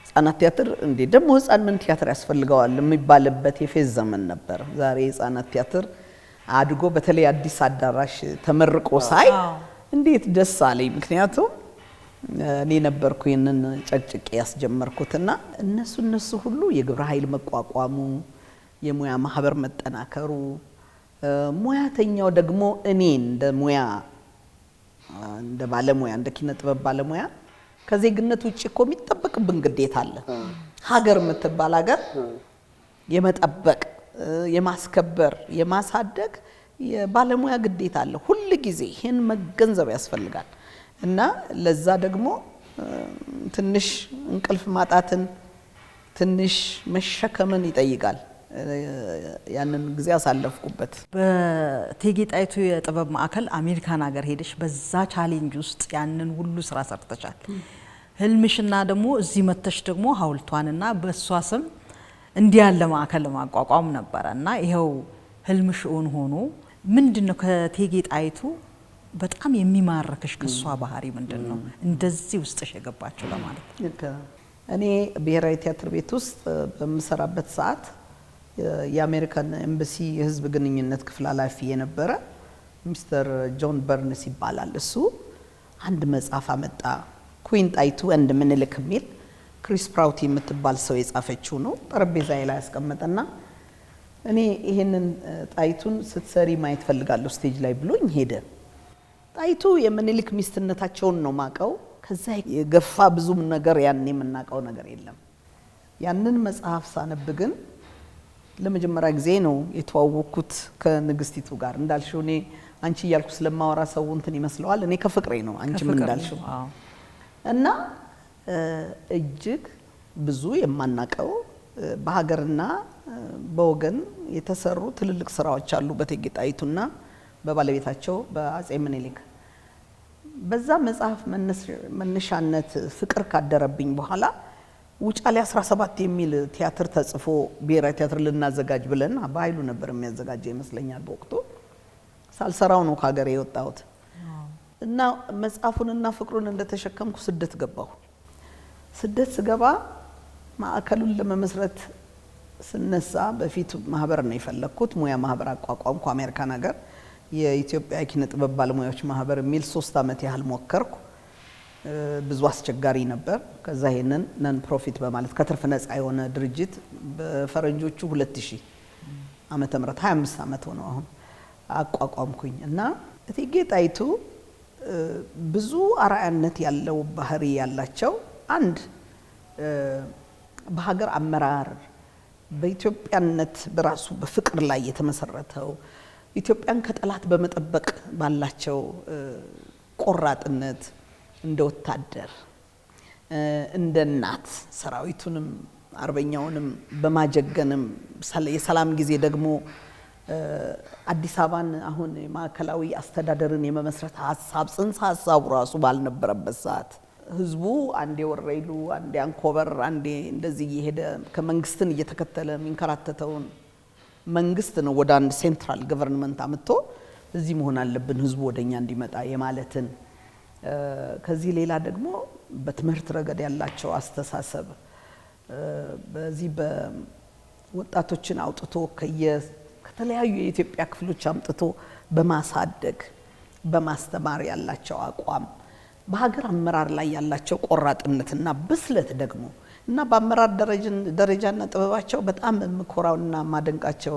ህፃናት ቲያትር እንዴ ደግሞ ህፃን ምን ቲያትር ያስፈልገዋል የሚባልበት የፌዝ ዘመን ነበር። ዛሬ ህፃናት ቲያትር አድጎ በተለይ አዲስ አዳራሽ ተመርቆ ሳይ እንዴት ደስ አለኝ። ምክንያቱም እኔ ነበርኩ ይሄንን ጨቅጭቄ ያስጀመርኩትና እነሱ ሁሉ የግብረ ኃይል መቋቋሙ፣ የሙያ ማህበር መጠናከሩ፣ ሙያተኛው ደግሞ እኔ እንደ ሙያ እንደ ባለሙያ እንደ ኪነ ጥበብ ባለሙያ ከዜግነት ውጪ እኮ የሚጠበቅብን ግዴታ አለ። ሀገር የምትባል ሀገር የመጠበቅ የማስከበር የማሳደግ የባለሙያ ግዴታ አለ። ሁሉ ጊዜ ይሄን መገንዘብ ያስፈልጋል እና ለዛ ደግሞ ትንሽ እንቅልፍ ማጣትን ትንሽ መሸከምን ይጠይቃል። ያንን ጊዜ አሳለፍኩበት። በእቴጌ ጣይቱ የጥበብ ማዕከል አሜሪካን ሀገር ሄደሽ በዛ ቻሌንጅ ውስጥ ያንን ሁሉ ስራ ሰርተሻል። ህልምሽና ደግሞ እዚህ መተሽ ደግሞ ሐውልቷንና በእሷ ስም እንዲህ ያለ ማዕከል ለማቋቋም ነበረና ይሄው ህልምሽ እውን ሆኖ ምንድነው ከእቴጌ ጣይቱ በጣም የሚማርከሽ ከሷ ባህሪ ምንድነው እንደዚህ ውስጥሽ የገባችሁ ለማለት? እኔ ብሔራዊ ቲያትር ቤት ውስጥ በምሰራበት ሰዓት የአሜሪካን ኤምባሲ የህዝብ ግንኙነት ክፍል ኃላፊ የነበረ ሚስተር ጆን በርንስ ይባላል። እሱ አንድ መጽሐፍ አመጣ ኩዊን ጣይቱ እንደ ምኒልክ የሚል ክሪስ ፕራውቲ የምትባል ሰው የጻፈችው ነው። ጠረጴዛዬ ላይ ያስቀመጠና እኔ ይሄንን ጣይቱን ስትሰሪ ማየት ፈልጋለሁ ስቴጅ ላይ ብሎኝ ሄደ። ጣይቱ የምኒልክ ሚስትነታቸውን ነው ማቀው። ከዛ የገፋ ብዙም ነገር ያን የምናቀው ነገር የለም። ያንን መጽሐፍ ሳነብ ግን ለመጀመሪያ ጊዜ ነው የተዋወቅኩት ከንግስቲቱ ጋር። እንዳልሽው እኔ አንቺ እያልኩ ስለማወራ ሰው እንትን ይመስለዋል። እኔ ከፍቅሬ ነው አንቺም እንዳልሽው እና እጅግ ብዙ የማናቀው በሀገርና በወገን የተሰሩ ትልልቅ ስራዎች አሉ በእቴጌ ጣይቱና በባለቤታቸው በአጼ ምኒልክ። በዛ መጽሐፍ መነሻነት ፍቅር ካደረብኝ በኋላ ውጫሌ 17 የሚል ቲያትር ተጽፎ ብሔራዊ ቲያትር ልናዘጋጅ ብለን በኃይሉ ነበር የሚያዘጋጀው ይመስለኛል በወቅቱ። ሳልሰራው ነው ከሀገር የወጣሁት እና መጽሐፉንና ፍቅሩን እንደተሸከምኩ ስደት ገባሁ። ስደት ስገባ ማዕከሉን ለመመስረት ስነሳ በፊት ማህበር ነው የፈለኩት። ሙያ ማህበር አቋቋምኩ አሜሪካን ሀገር የኢትዮጵያ ኪነ ጥበብ ባለሙያዎች ማህበር የሚል 3 አመት ያህል ሞከርኩ። ብዙ አስቸጋሪ ነበር። ከዛ ይሄንን ነን ፕሮፊት በማለት ከትርፍ ነፃ የሆነ ድርጅት በፈረንጆቹ 2000 ዓመተ ምህረት 25 አመት ሆነው አሁን አቋቋምኩኝ እና እቴጌ ጣይቱ ብዙ አርአያነት ያለው ባህሪ ያላቸው አንድ በሀገር አመራር በኢትዮጵያነት በራሱ በፍቅር ላይ የተመሰረተው ኢትዮጵያን ከጠላት በመጠበቅ ባላቸው ቆራጥነት እንደ ወታደር እንደ እናት ሰራዊቱንም አርበኛውንም በማጀገንም የሰላም ጊዜ ደግሞ አዲስ አበባን አሁን ማዕከላዊ አስተዳደርን የመመስረት ሐሳብ ጽንሰ ሐሳቡ ራሱ ባልነበረበት ሰዓት ህዝቡ አንዴ ወረይሉ አንዴ አንኮበር አንዴ እንደዚህ እየሄደ ከመንግስትን እየተከተለ የሚንከራተተውን መንግስት ነው ወደ አንድ ሴንትራል ገቨርንመንት አምጥቶ እዚህ መሆን አለብን ህዝቡ ወደኛ እንዲመጣ የማለትን ከዚህ ሌላ ደግሞ በትምህርት ረገድ ያላቸው አስተሳሰብ በዚህ በወጣቶችን አውጥቶ ከተለያዩ የኢትዮጵያ ክፍሎች አምጥቶ በማሳደግ በማስተማር ያላቸው አቋም በሀገር አመራር ላይ ያላቸው ቆራጥነትና ብስለት ደግሞ እና በአመራር ደረጃና ጥበባቸው በጣም ምኮራውና ማደንቃቸው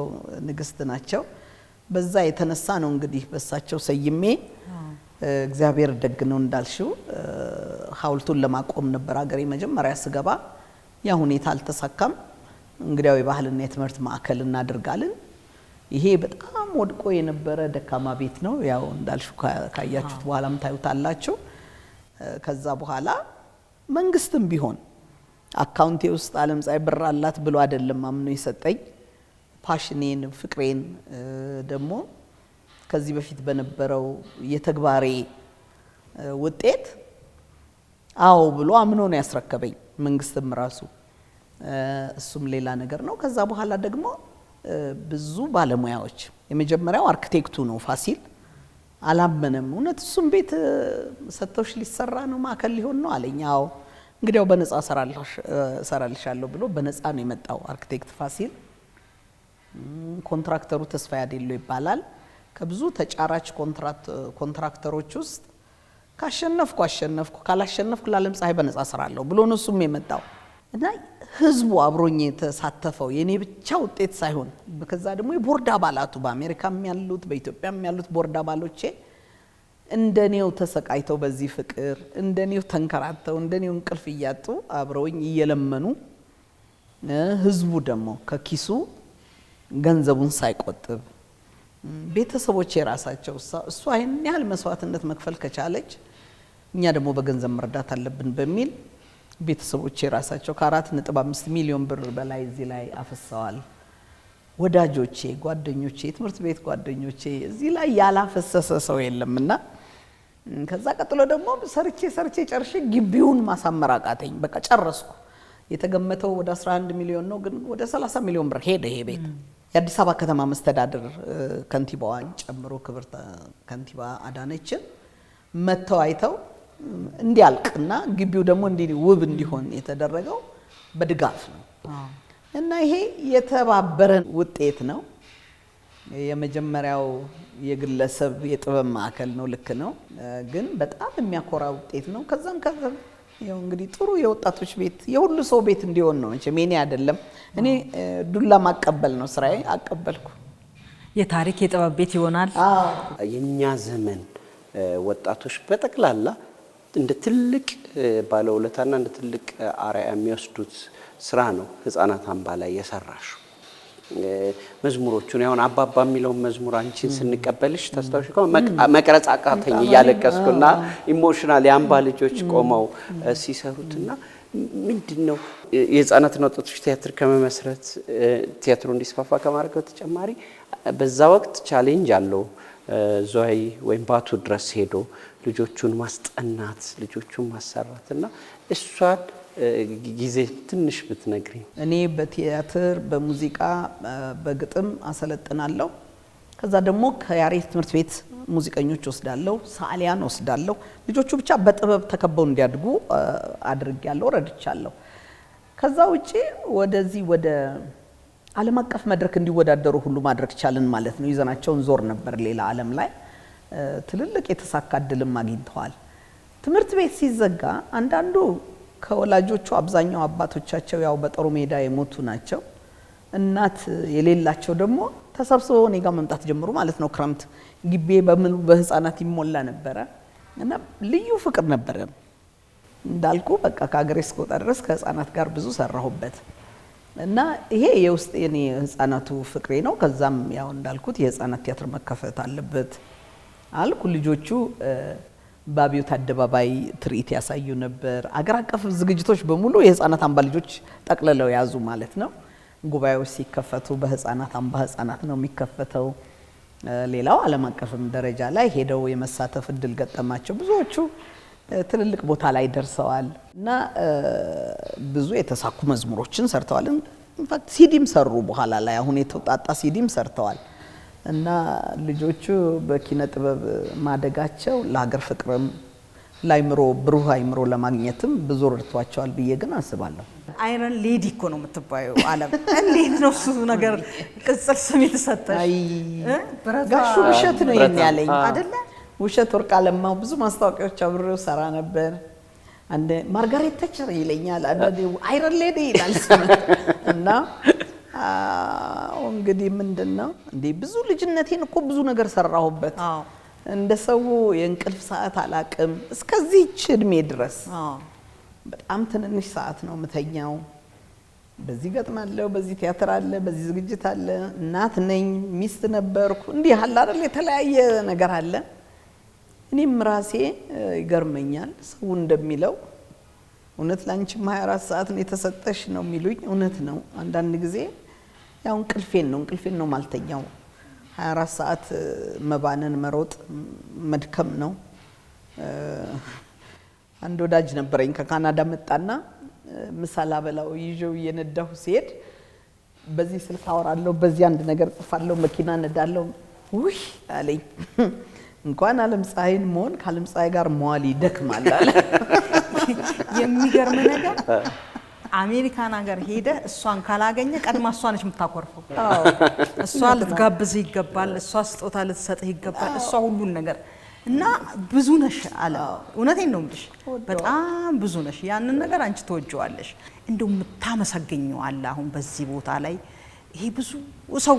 ንግስት ናቸው። በዛ የተነሳ ነው እንግዲህ በሳቸው ሰይሜ እግዚአብሔር ደግ ነው እንዳልሽው ሐውልቱን ለማቆም ነበር ሀገሬ መጀመሪያ ስገባ። ያ ሁኔታ አልተሳካም። እንግዲያው የባህልና የትምህርት ማዕከል እናድርጋለን። ይሄ በጣም ወድቆ የነበረ ደካማ ቤት ነው። ያው እንዳልሽው ካያችሁት በኋላም ታዩታላችሁ። ከዛ በኋላ መንግስትም ቢሆን አካውንቴ ውስጥ ዓለም ፀሐይ ብር አላት ብሎ አይደለም አምኖ የሰጠኝ ፓሽኔን ፍቅሬን ደግሞ ከዚህ በፊት በነበረው የተግባሬ ውጤት አዎ ብሎ አምኖ ነው ያስረከበኝ መንግስትም ራሱ። እሱም ሌላ ነገር ነው። ከዛ በኋላ ደግሞ ብዙ ባለሙያዎች የመጀመሪያው አርኪቴክቱ ነው ፋሲል አላመነም። እውነት እሱም ቤት ሰጥቶሽ ሊሰራ ነው ማዕከል ሊሆን ነው አለኝ። አዎ እንግዲያው በነፃ ሰራልሻለሁ ብሎ በነፃ ነው የመጣው አርኪቴክት ፋሲል። ኮንትራክተሩ ተስፋዬ አዴሎ ይባላል። ከብዙ ተጫራች ኮንትራክተሮች ውስጥ ካሸነፍኩ ካላሸነፍኩ ለዓለም ፀሐይ በነፃ ሰራለሁ ብሎ ነው እሱም የመጣው እና ህዝቡ አብሮኝ የተሳተፈው የኔ ብቻ ውጤት ሳይሆን ከዛ ደግሞ የቦርድ አባላቱ በአሜሪካም ያሉት በኢትዮጵያም ያሉት ቦርድ አባሎቼ እንደኔው ተሰቃይተው በዚህ ፍቅር እንደኔው ተንከራተው እንደኔው እንቅልፍ እያጡ አብሮኝ እየለመኑ ህዝቡ ደግሞ ከኪሱ ገንዘቡን ሳይቆጥብ ቤተሰቦቼ ራሳቸው እሷ ይሄን ያህል መስዋዕትነት መክፈል ከቻለች እኛ ደግሞ በገንዘብ መርዳት አለብን በሚል ቤተሰቦቼ ራሳቸው ከ4.5 ሚሊዮን ብር በላይ እዚህ ላይ አፈሰዋል። ወዳጆቼ፣ ጓደኞቼ፣ ትምህርት ቤት ጓደኞቼ እዚህ ላይ ያላፈሰሰ ሰው የለምና ከዛ ቀጥሎ ደግሞ ሰርቼ ጨርሼ ግቢውን ማሳመር አቃተኝ። በቃ ጨረስኩ። የተገመተው ወደ 11 ሚሊዮን ነው፣ ግን ወደ 30 ሚሊዮን ብር ሄደ ይሄ ቤት። የአዲስ አበባ ከተማ መስተዳድር ከንቲባዋን ጨምሮ ክብርት ከንቲባ አዳነችን መተው አይተው እንዲያልቅና ግቢው ደግሞ ውብ እንዲሆን የተደረገው በድጋፍ ነው። እና ይሄ የተባበረን ውጤት ነው። የመጀመሪያው የግለሰብ የጥበብ ማዕከል ነው፣ ልክ ነው። ግን በጣም የሚያኮራ ውጤት ነው። ከዛም ያው እንግዲህ ጥሩ የወጣቶች ቤት የሁሉ ሰው ቤት እንዲሆን ነው እንጂ ሜኔ አይደለም። እኔ ዱላ ማቀበል ነው ስራዬ፣ አቀበልኩ። የታሪክ የጥበብ ቤት ይሆናል። የኛ ዘመን ወጣቶች በጠቅላላ እንደ ትልቅ ባለውለታና እንደ ትልቅ አርአያ የሚወስዱት ስራ ነው ህፃናት አምባ ላይ የሰራሹ። መዝሙሮቹን ያውን አባባ የሚለው መዝሙር አንቺን ስንቀበልሽ ታስታውሽ ከሆነ መቅረጽ አቃተኝ እያለቀስኩና ኢሞሽናል የአምባ ልጆች ቆመው ሲሰሩትና ምንድነው የህፃናትና ወጣቶች ቲያትር ከመመስረት ቲያትሩ እንዲስፋፋ ከማድረግ በተጨማሪ በዛ ወቅት ቻሌንጅ አለው። ዞይ ወይም ባቱ ድረስ ሄዶ ልጆቹን ማስጠናት ልጆቹን ማሰራትና እሷን ጊዜ ትንሽ ብትነግሪኝ። እኔ በቲያትር በሙዚቃ በግጥም አሰለጥናለሁ። ከዛ ደግሞ ከያሬድ ትምህርት ቤት ሙዚቀኞች ወስዳለሁ፣ ሰዓሊያን ወስዳለሁ። ልጆቹ ብቻ በጥበብ ተከበው እንዲያድጉ አድርጌያለሁ፣ ረድቻለሁ። ከዛ ውጪ ወደዚህ ወደ ዓለም አቀፍ መድረክ እንዲወዳደሩ ሁሉ ማድረግ ቻልን ማለት ነው። ይዘናቸውን ዞር ነበር ሌላ ዓለም ላይ ትልልቅ የተሳካ እድልም አግኝተዋል። ትምህርት ቤት ሲዘጋ አንዳንዱ ከወላጆቹ አብዛኛው አባቶቻቸው ያው በጦር ሜዳ የሞቱ ናቸው። እናት የሌላቸው ደግሞ ተሰብስበው እኔ ጋር መምጣት ጀምሩ ማለት ነው። ክረምት ግቤ በምን በህፃናት ይሞላ ነበረ እና ልዩ ፍቅር ነበረ። እንዳልኩ በቃ ከሀገሬ እስከወጣ ድረስ ከህፃናት ጋር ብዙ ሰራሁበት እና ይሄ የውስጥ የኔ ህፃናቱ ፍቅሬ ነው። ከዛም ያው እንዳልኩት የህፃናት ቲያትር መከፈት አለበት አልኩ። ልጆቹ በአብዮት አደባባይ ትርኢት ያሳዩ ነበር። አገር አቀፍ ዝግጅቶች በሙሉ የህፃናት አምባ ልጆች ጠቅልለው ያዙ ማለት ነው። ጉባኤዎች ሲከፈቱ በህፃናት አምባ ህፃናት ነው የሚከፈተው። ሌላው ዓለም አቀፍም ደረጃ ላይ ሄደው የመሳተፍ እድል ገጠማቸው። ብዙዎቹ ትልልቅ ቦታ ላይ ደርሰዋል እና ብዙ የተሳኩ መዝሙሮችን ሰርተዋል። ኢንፋክት ሲዲም ሰሩ በኋላ ላይ አሁን የተውጣጣ ሲዲም ሰርተዋል። እና ልጆቹ በኪነ ጥበብ ማደጋቸው ለሀገር ፍቅርም ላይምሮ ብሩህ አይምሮ ለማግኘትም ብዙ ረድቷቸዋል ብዬ ግን አስባለሁ። አይረን ሌዲ እኮ ነው የምትባየው ዓለም። እንዴት ነው እሱ ነገር ቅጽል ስም የተሰጠሽ? ጋሹ ውሸት ነው ይሄን ያለኝ አይደለ? ውሸት ወርቅ አለማው ብዙ ማስታወቂያዎች አብሬው ሰራ ነበር። አንደ ማርጋሬት ተቸር ይለኛል፣ አንደ አይረን ሌዲ ይላል እና እንግዲህ ምንድነው እንዴ ብዙ ልጅነቴን እኮ ብዙ ነገር ሰራሁበት። እንደ ሰው የእንቅልፍ ሰዓት አላቅም እስከዚህ እድሜ ድረስ በጣም ትንንሽ ሰዓት ነው ምተኛው። በዚህ ገጥማለሁ፣ በዚህ ቲያትር አለ፣ በዚህ ዝግጅት አለ፣ እናት ነኝ፣ ሚስት ነበርኩ። እንዲህ አለ አይደል የተለያየ ነገር አለ። እኔም ራሴ ይገርመኛል ሰው እንደሚለው እውነት ላንቺም 24 ሰዓት ነው የተሰጠሽ ነው የሚሉኝ። እውነት ነው። አንዳንድ ጊዜ ያው እንቅልፌን ነው ማልተኛው። 24 ሰዓት መባነን መሮጥ መድከም ነው። አንድ ወዳጅ ነበረኝ ከካናዳ መጣና ምሳላ በላው ይዤው እየነዳሁ ሲሄድ በዚህ ስልክ አወራለሁ፣ በዚህ አንድ ነገር ጽፋለሁ፣ መኪና ነዳለሁ። ውይ አለኝ እንኳን ዓለም ፀሐይን መሆን ከዓለም ፀሐይ ጋር መዋል ይደክማል አለ። የሚገርም ነገር አሜሪካን ሀገር ሄደ እሷን ካላገኘ ቀድማ እሷ ነች የምታኮርፈው። እሷ ልትጋብዝ ይገባል፣ እሷ ስጦታ ልትሰጥ ይገባል፣ እሷ ሁሉን ነገር እና ብዙ ነሽ አለ። እውነቴን ነው የምልሽ፣ በጣም ብዙ ነሽ። ያንን ነገር አንቺ ተወጂዋለሽ። እንደው የምታመሰግኘው አለ አሁን በዚህ ቦታ ላይ ይሄ ብዙ ሰው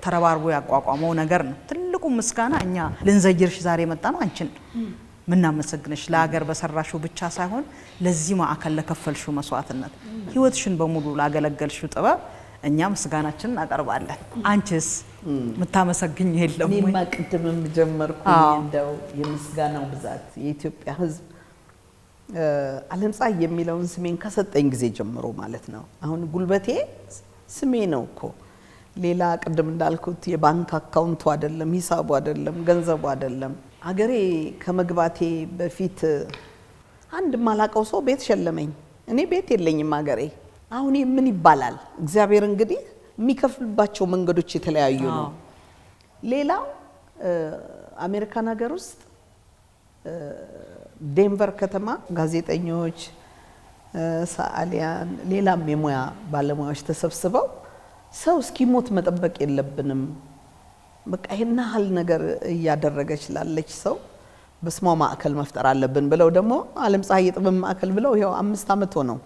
ተረባርቦ ያቋቋመው ነገር ነው። ትልቁ ምስጋና እኛ ልንዘይርሽ ዛሬ መጣ ነው አንቺን ምናመሰግንሽ ለሀገር በሰራሽው ብቻ ሳይሆን ለዚህ ማዕከል ለከፈልሽው መስዋዕትነት ህይወትሽን በሙሉ ላገለገልሽው ጥበብ እኛ ምስጋናችንን እናቀርባለን። አንቺስ ምታመሰግኝ የለም ወይ? እኔማ ቅድምም ጀመርኩ እንደው የምስጋናው ብዛት የኢትዮጵያ ህዝብ ዓለም ፀሐይ የሚለውን ስሜን ከሰጠኝ ጊዜ ጀምሮ ማለት ነው። አሁን ጉልበቴ ስሜ ነው እኮ ሌላ ቅድም እንዳልኩት የባንክ አካውንቱ አይደለም፣ ሂሳቡ አይደለም፣ ገንዘቡ አይደለም። አገሬ ከመግባቴ በፊት አንድ ማላቀው ሰው ቤት ሸለመኝ። እኔ ቤት የለኝም አገሬ። አሁን ምን ይባላል? እግዚአብሔር እንግዲህ የሚከፍልባቸው መንገዶች የተለያዩ ነው። ሌላው አሜሪካን ሀገር ውስጥ ዴንቨር ከተማ ጋዜጠኞች፣ ሰዓሊያን ሌላም የሙያ ባለሙያዎች ተሰብስበው ሰው እስኪሞት መጠበቅ የለብንም በቃ ይሄን ያህል ነገር እያደረገች ላለች ሰው በስሟ ማዕከል መፍጠር አለብን ብለው ደግሞ ዓለም ፀሐይ የጥበብ ማዕከል ብለው ይሄው 5 ዓመት ሆነው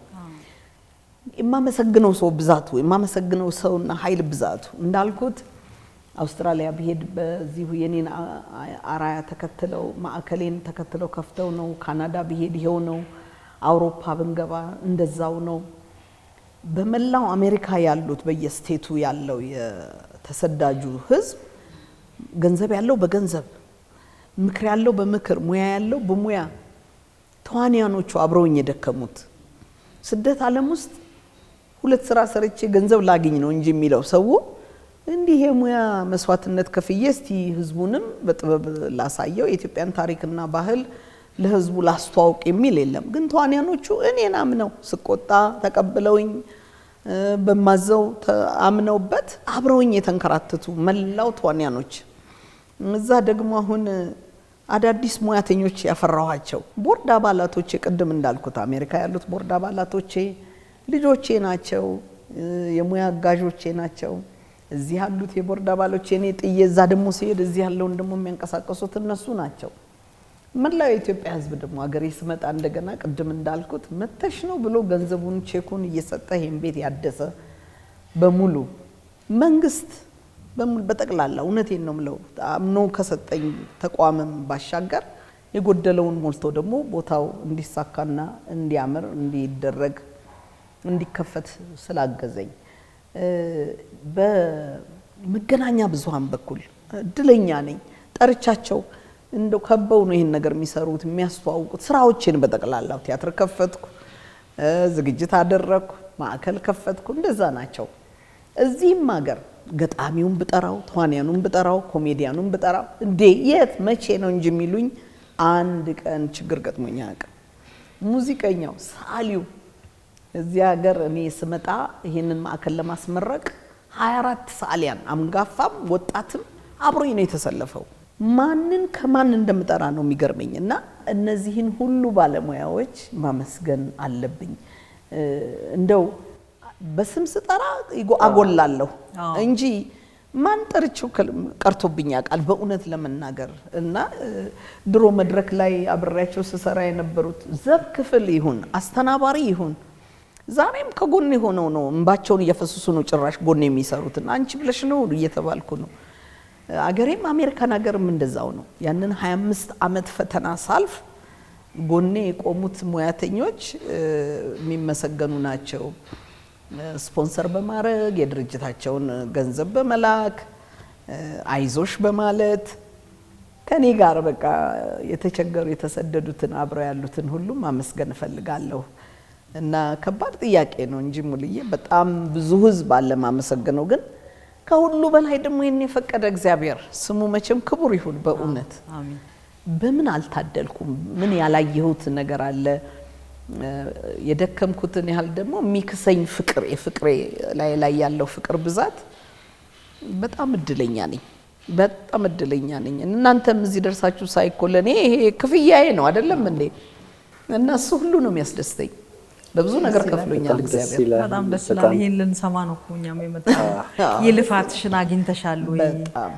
የማመሰግነው ሰው ብዛቱ የማመሰግነው ሰውና ኃይል ብዛቱ እንዳልኩት አውስትራሊያ ብሄድ በዚሁ የኔን አራያ ተከትለው ማዕከሌን ተከትለው ከፍተው ነው ካናዳ ብሄድ ይሄው ነው አውሮፓ ብንገባ እንደዛው ነው በመላው አሜሪካ ያሉት በየስቴቱ ያለው የተሰዳጁ ህዝብ ገንዘብ ያለው በገንዘብ ምክር ያለው በምክር ሙያ ያለው በሙያ ተዋንያኖቹ አብረውኝ የደከሙት ስደት ዓለም ውስጥ ሁለት ስራ ሰርቼ ገንዘብ ላግኝ ነው እንጂ የሚለው ሰው እንዲህ የሙያ መስዋዕትነት ከፍዬ እስቲ ህዝቡንም በጥበብ ላሳየው የኢትዮጵያን ታሪክና ባህል ለህዝቡ ላስተዋውቅ የሚል የለም ግን ተዋንያኖቹ እኔን አምነው ስቆጣ ተቀብለውኝ በማዘው አምነውበት አብረውኝ የተንከራተቱ መላው ተዋንያኖች እዛ ደግሞ አሁን አዳዲስ ሙያተኞች ያፈራዋቸው ቦርድ አባላቶቼ ቅድም እንዳልኩት አሜሪካ ያሉት ቦርድ አባላቶቼ ልጆቼ ናቸው የሙያ አጋዦቼ ናቸው እዚህ ያሉት የቦርድ አባሎቼ እኔ ጥየዛ ደግሞ ሲሄድ እዚህ ያለውን ደግሞ የሚያንቀሳቀሱት እነሱ ናቸው መላው የኢትዮጵያ ህዝብ ደግሞ ሀገሬ ስመጣ እንደገና ቅድም እንዳልኩት መተሽ ነው ብሎ ገንዘቡን ቼኩን እየሰጠ ይሄን ቤት ያደሰ በሙሉ መንግስት በሙሉ በጠቅላላ እውነቴን ነው ምለው አምኖ ከሰጠኝ ተቋምም ባሻገር የጎደለውን ሞልቶ ደግሞ ቦታው እንዲሳካና እንዲያምር እንዲደረግ እንዲከፈት ስላገዘኝ በመገናኛ ብዙሃን በኩል ድለኛ ነኝ ጠርቻቸው እንደው ከበው ነው ይሄን ነገር የሚሰሩት የሚያስተዋውቁት ስራዎችን በጠቅላላው ቲያትር ከፈትኩ ዝግጅት አደረኩ ማዕከል ከፈትኩ እንደዛ ናቸው እዚህም ሀገር ገጣሚውን ብጠራው ተዋንያኑን ብጠራው ኮሜዲያኑን ብጠራው እንዴ የት መቼ ነው እንጂ የሚሉኝ አንድ ቀን ችግር ገጥሞኛ አቀ ሙዚቀኛው ሳሊው እዚህ ሀገር እኔ ስመጣ ይሄንን ማዕከል ለማስመረቅ 24 ሳሊያን አምጋፋም ወጣትም አብሮኝ ነው የተሰለፈው ማንን ከማን እንደምጠራ ነው የሚገርመኝና እነዚህን ሁሉ ባለሙያዎች ማመስገን አለብኝ እንደው በስም ስጠራ አጎላለሁ እንጂ ማን ጠርቼው ቀርቶብኝ ያቃል በእውነት ለመናገር እና ድሮ መድረክ ላይ አብሬያቸው ስሰራ የነበሩት ዘብ ክፍል ይሁን አስተናባሪ ይሁን ዛሬም ከጎኔ ሆነው ነው እንባቸውን እየፈሰሱ ነው ጭራሽ ጎኔ የሚሰሩትና አንቺ ብለሽ ነው እየተባልኩ ነው አገሬም አሜሪካን ሀገርም እንደዛው ነው ያንን 25 አመት ፈተና ሳልፍ ጎኔ የቆሙት ሙያተኞች የሚመሰገኑ ናቸው ስፖንሰር በማድረግ የድርጅታቸውን ገንዘብ በመላክ አይዞሽ በማለት ከኔ ጋር በቃ የተቸገሩ የተሰደዱትን አብረው ያሉትን ሁሉ ማመስገን ፈልጋለሁ እና ከባድ ጥያቄ ነው እንጂ ሙልዬ በጣም ብዙ ህዝብ አለ ማመሰግነው ግን ከሁሉ በላይ ደግሞ የኔ ፈቀደ እግዚአብሔር ስሙ መቼም ክቡር ይሁን በእውነት አሜን በምን አልታደልኩም ምን ያላየሁት ነገር አለ የደከምኩትን ያህል ደግሞ የሚክሰኝ ፍቅር የፍቅሬ ላይ ያለው ፍቅር ብዛት በጣም እድለኛ ነኝ እናንተም እዚህ ደርሳችሁ ሳይኮለኔ ይሄ ክፍያዬ ነው አይደለም እንዴ እና እሱ ሁሉ ነው የሚያስደስተኝ በብዙ ነገር ከፍሎኛል እግዚአብሔር በጣም ደስ ይላል ይሄን ልንሰማ ነው እኛም የመጣው ይልፋትሽን አግኝተሻል ወይ በጣም